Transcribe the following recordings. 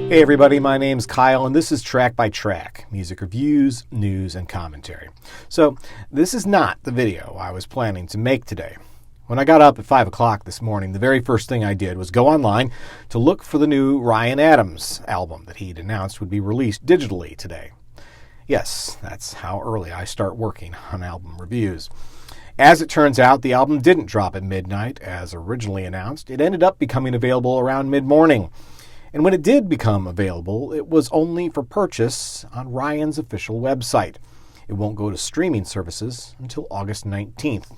Hey everybody, my name's Kyle and this is Track by Track, music reviews, news, and commentary. So this is not the video I was planning to make today. When I got up at 5 o'clock this morning, the very first thing I did was go online to look for the new Ryan Adams album that he'd announced would be released digitally today. Yes, that's how early I start working on album reviews. As it turns out, the album didn't drop at midnight as originally announced. It ended up becoming available around mid-morning. And when it did become available, it was only for purchase on Ryan's official website. It won't go to streaming services until August 19th.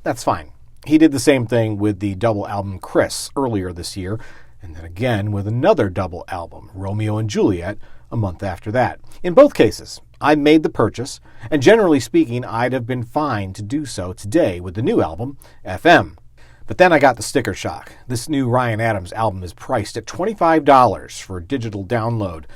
That's fine. He did the same thing with the double album Chris earlier this year, and then again with another double album, Romeo and Juliet, a month after that. In both cases, I made the purchase, and generally speaking, I'd have been fine to do so today with the new album, FM. But then I got the sticker shock. This new Ryan Adams album is priced at $25 for a digital download.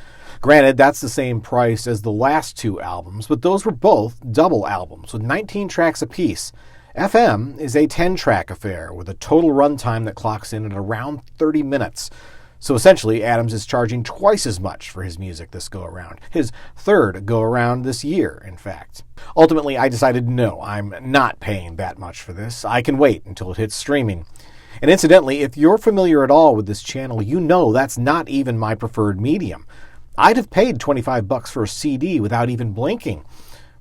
Granted, that's the same price as the last two albums, but those were both double albums with 19 tracks apiece. FM is a 10-track affair with a total runtime that clocks in at around 30 minutes. So essentially, Adams is charging twice as much for his music this go-around. His third go-around this year, in fact. Ultimately, I decided no, I'm not paying that much for this. I can wait until it hits streaming. And incidentally, if you're familiar at all with this channel, you know that's not even my preferred medium. I'd have paid $25 for a CD without even blinking.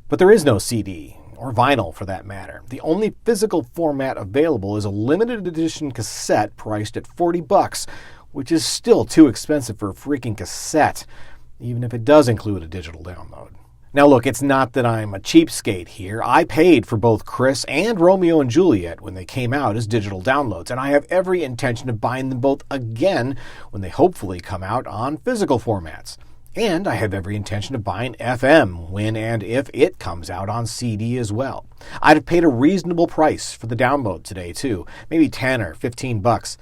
But there is no CD, or vinyl for that matter. The only physical format available is a limited edition cassette priced at $40, which is still too expensive for a freaking cassette, even if it does include a digital download. Now look, it's not that I'm a cheapskate here. I paid for both Chris and Romeo and Juliet when they came out as digital downloads, and I have every intention of buying them both again when they hopefully come out on physical formats. And I have every intention of buying FM when and if it comes out on CD as well. I'd have paid a reasonable price for the download today too, maybe $10 or $15,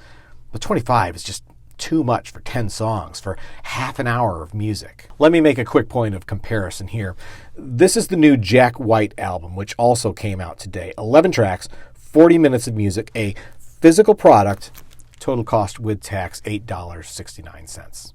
but $25 is just too much for 10 songs, for half an hour of music. Let me make a quick point of comparison here. This is the new Jack White album, which also came out today. 11 tracks, 40 minutes of music, a physical product, total cost with tax $8.69.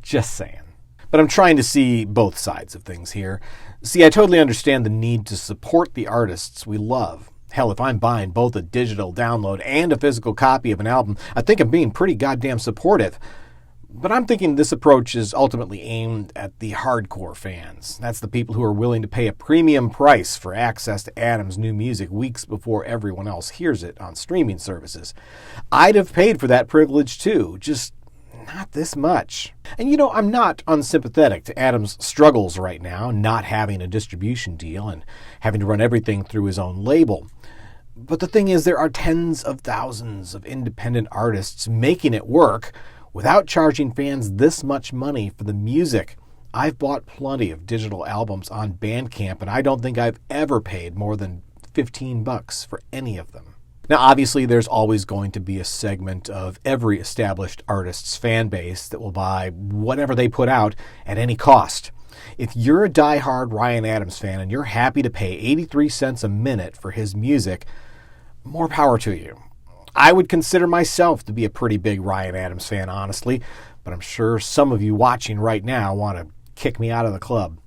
Just saying. But I'm trying to see both sides of things here. See, I totally understand the need to support the artists we love. Hell, if I'm buying both a digital download and a physical copy of an album, I think I'm being pretty goddamn supportive. But I'm thinking this approach is ultimately aimed at the hardcore fans. That's the people who are willing to pay a premium price for access to Adams' new music weeks before everyone else hears it on streaming services. I'd have paid for that privilege too, just not this much. And you know, I'm not unsympathetic to Adams' struggles right now, not having a distribution deal and having to run everything through his own label. But the thing is, there are tens of thousands of independent artists making it work without charging fans this much money for the music. I've bought plenty of digital albums on Bandcamp, and I don't think I've ever paid more than $15 for any of them. Now, obviously, there's always going to be a segment of every established artist's fan base that will buy whatever they put out at any cost. If you're a diehard Ryan Adams fan and you're happy to pay 83 cents a minute for his music, more power to you. I would consider myself to be a pretty big Ryan Adams fan, honestly, but I'm sure some of you watching right now want to kick me out of the club.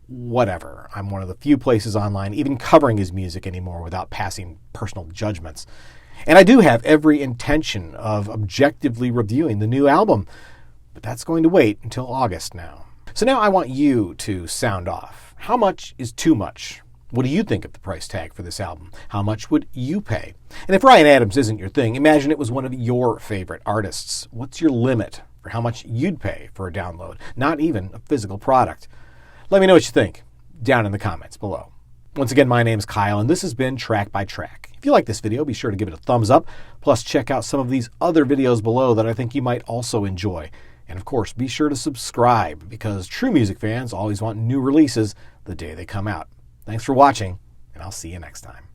Whatever. I'm one of the few places online even covering his music anymore without passing personal judgments. And I do have every intention of objectively reviewing the new album, but that's going to wait until August now. So now I want you to sound off. How much is too much? What do you think of the price tag for this album? How much would you pay? And if Ryan Adams isn't your thing, imagine it was one of your favorite artists. What's your limit for how much you'd pay for a download? Not even a physical product. Let me know what you think down in the comments below. Once again, my name's Kyle, and this has been Track by Track. If you like this video, be sure to give it a thumbs up. Plus, check out some of these other videos below that I think you might also enjoy. And of course, be sure to subscribe, because true music fans always want new releases the day they come out. Thanks for watching, and I'll see you next time.